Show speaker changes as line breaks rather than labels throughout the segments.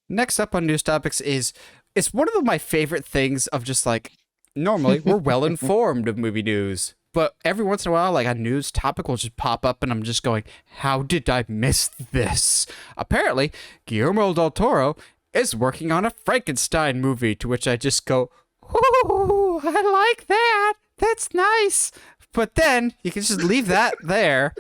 Next up on news topics is it's one of my favorite things of just like normally we're well informed of movie news, but every once in a while like a news topic will just pop up and I'm just going, how did I miss this? Apparently, Guillermo Del Toro is working on a Frankenstein movie, to which I just go, ooh, I like that. That's nice. But then you can just leave that there.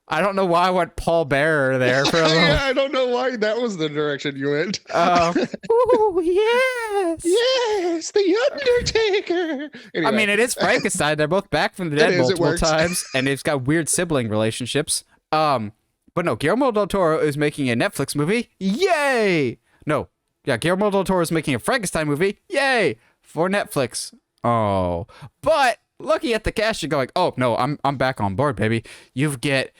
I don't know why I went Paul Bearer there for a little.
Yeah, I don't know why that was the direction you went.
Ooh, yes.
Yes, the Undertaker. Anyway.
I mean, it is Frankenstein. They're both back from the dead multiple
it
times, and it's got weird sibling relationships. But no, Guillermo del Toro is making a Netflix movie. Yay! No, yeah, Guillermo del Toro is making a Frankenstein movie. Yay! For Netflix. Oh, but looking at the cast, you're going, oh no, I'm back on board, baby. You get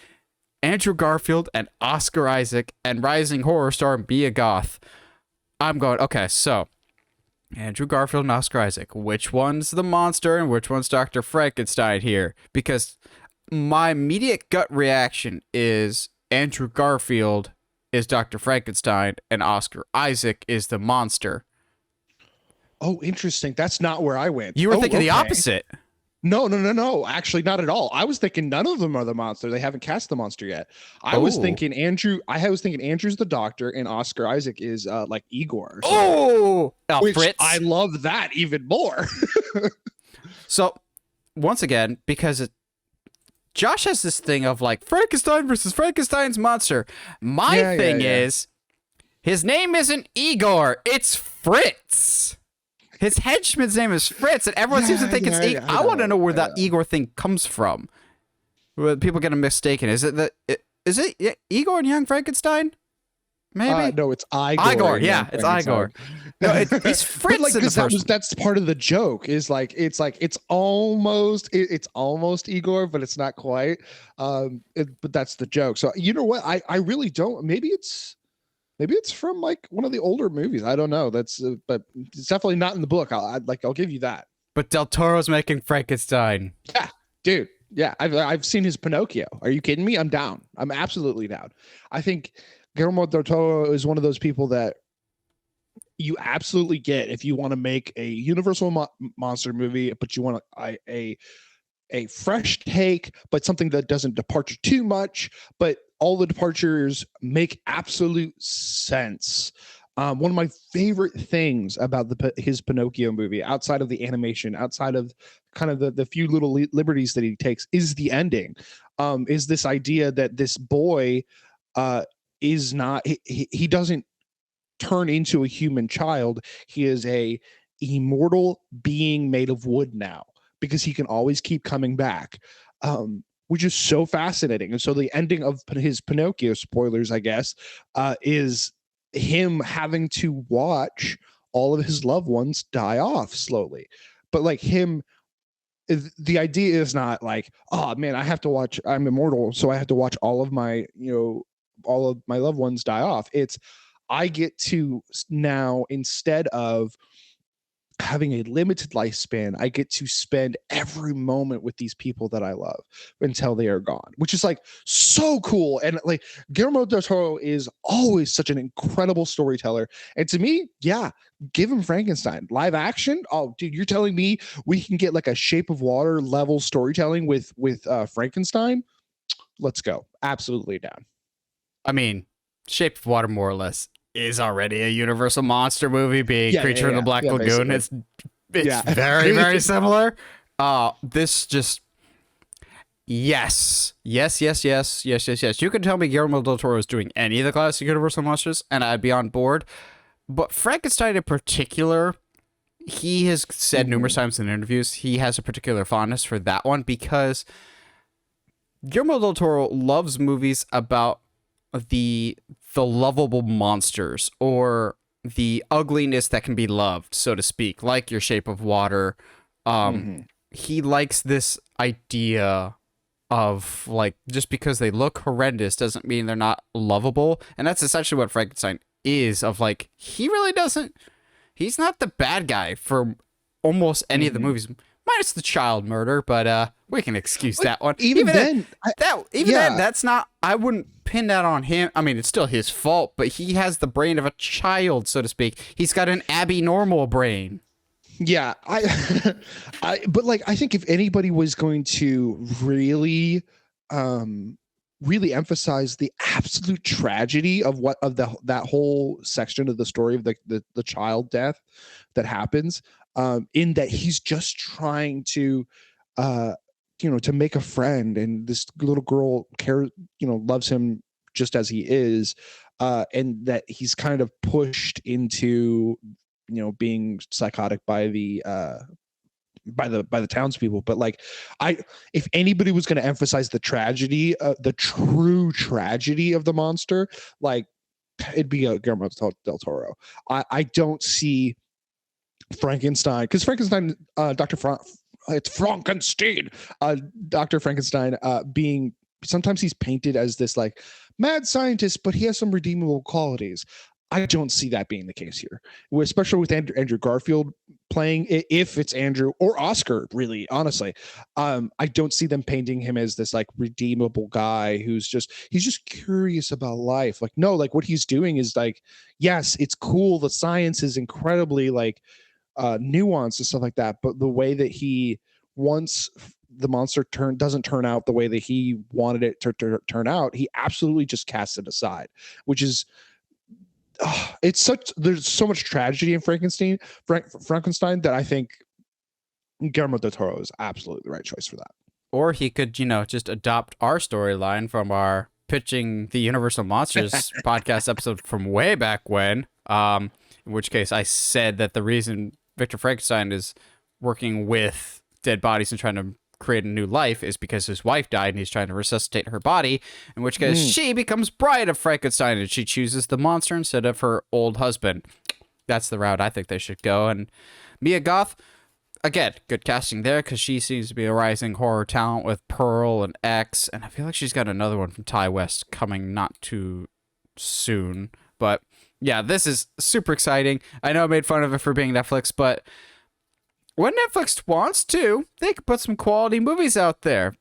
Andrew Garfield and Oscar Isaac and rising horror star Mia Goth. I'm going, okay, so Andrew Garfield and Oscar Isaac. Which one's the monster and which one's Dr. Frankenstein here? Because my immediate gut reaction is Andrew Garfield is Dr. Frankenstein and Oscar Isaac is the monster.
Oh, interesting. That's not where I went.
You were thinking the opposite.
No. Actually, not at all. I was thinking none of them are the monster. They haven't cast the monster yet. I was thinking Andrew's the doctor and Oscar Isaac is like Igor. Which
Fritz.
I love that even more.
So, once again, because Josh has this thing of like Frankenstein versus Frankenstein's monster. My thing is, his name isn't Igor, it's Fritz. His henchman's name is Fritz, and everyone seems to think it's Igor. I want to know where that Igor thing comes from. Where people get him mistaken. Is it Igor and Young Frankenstein? Maybe.
No, it's Igor.
Igor, yeah, it's Igor. No, it's Fritz
like,
in the first.
That's part of the joke. Is like it's almost Igor, but it's not quite. But that's the joke. So you know what? I really don't. Maybe it's from like one of the older movies. I don't know. That's but it's definitely not in the book. I'll give you that.
But Del Toro's making Frankenstein.
Yeah, dude. Yeah, I've seen his Pinocchio. Are you kidding me? I'm down. I'm absolutely down. I think Guillermo del Toro is one of those people that you absolutely get if you want to make a Universal monster movie, but you want a fresh take, but something that doesn't depart too much, but all the departures make absolute sense. One of my favorite things about his Pinocchio movie, outside of the animation, outside of kind of the few little liberties that he takes, is the ending. Is this idea that this boy is not, he doesn't turn into a human child. He is a immortal being made of wood now, because he can always keep coming back, which is so fascinating. And so the ending of his Pinocchio, spoilers, I guess, is him having to watch all of his loved ones die off slowly. But like him, the idea is not like, oh man, I'm immortal, so I have to watch all of my loved ones die off. It's, I get to now, instead of having a limited lifespan, I get to spend every moment with these people that I love until they are gone, which is like so cool. And like Guillermo del Toro is always such an incredible storyteller. And to me, yeah, give him Frankenstein live action. Oh, dude, you're telling me we can get like a Shape of Water level storytelling with Frankenstein? Let's go. Absolutely down.
I mean, Shape of Water more or less is already a Universal monster movie, being Creature in the Black Lagoon.
Basically.
It's very, very similar. This just, yes. You can tell me Guillermo del Toro is doing any of the classic Universal monsters, and I'd be on board. But Frankenstein in particular, he has said numerous times in interviews, he has a particular fondness for that one, because Guillermo del Toro loves movies about the lovable monsters, or the ugliness that can be loved, so to speak, like your Shape of Water. He likes this idea of like, just because they look horrendous doesn't mean they're not lovable. And that's essentially what Frankenstein is, of like, he's not the bad guy for almost any of the movies. minus the child murder, but we can excuse that one.
Even then,
then, that's not. I wouldn't pin that on him. I mean, it's still his fault, but he has the brain of a child, so to speak. He's got an Abby normal brain.
Yeah, but like, I think if anybody was going to really, really emphasize the absolute tragedy of that whole section of the story of the child death that happens, in that he's just trying to, to make a friend, and this little girl loves him just as he is, and that he's kind of pushed into being psychotic by the townspeople. But like, if anybody was going to emphasize the tragedy, the true tragedy of the monster, like, it'd be Guillermo del Toro. I don't see Frankenstein, because Frankenstein, it's Frankenstein, Dr. Frankenstein, being, sometimes he's painted as this like mad scientist, but he has some redeemable qualities. I don't see that being the case here, especially with Andrew Garfield playing, if it's Andrew or Oscar, really, honestly. I don't see them painting him as this like redeemable guy he's just curious about life. Like, no, like what he's doing is like, yes, it's cool. The science is incredibly like nuanced and stuff like that. But the way that once the monster doesn't turn out the way that he wanted it to turn out, he absolutely just casts it aside, which is, there's so much tragedy in Frankenstein that I think Guillermo del Toro is absolutely the right choice for that.
Or he could, just adopt our storyline from our pitching the Universal Monsters podcast episode from way back when, in which case I said that the reason Victor Frankenstein is working with dead bodies and trying to create a new life is because his wife died and he's trying to resuscitate her body, in which case she becomes bride of Frankenstein and she chooses the monster instead of her old husband. That's the route I think they should go. And Mia Goth, again, good casting there, because she seems to be a rising horror talent with Pearl and X, and I feel like she's got another one from Ty West coming not too soon. But yeah, this is super exciting. I know I made fun of it for being Netflix, but when Netflix wants to, they can put some quality movies out there.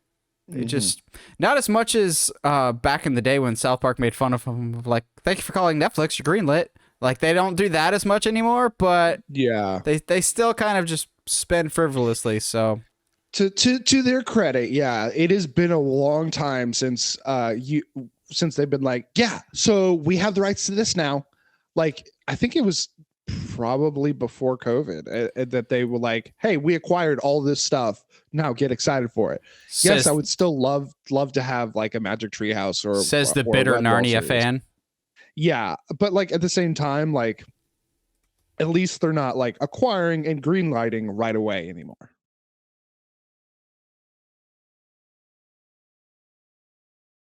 It just, not as much as back in the day when South Park made fun of them, like, thank you for calling Netflix, you're greenlit. Like, they don't do that as much anymore, but yeah, they still kind of just spend frivolously. So
to their credit, yeah, it has been a long time since they've been like, yeah, so we have the rights to this now. Like, I think it was probably before COVID that they were like, hey, we acquired all this stuff, now get excited for it. Yes, I would still love to have like a Magic Treehouse or
the bitter Narnia fan.
Yeah, but like at the same time, like, at least they're not like acquiring and greenlighting right away anymore.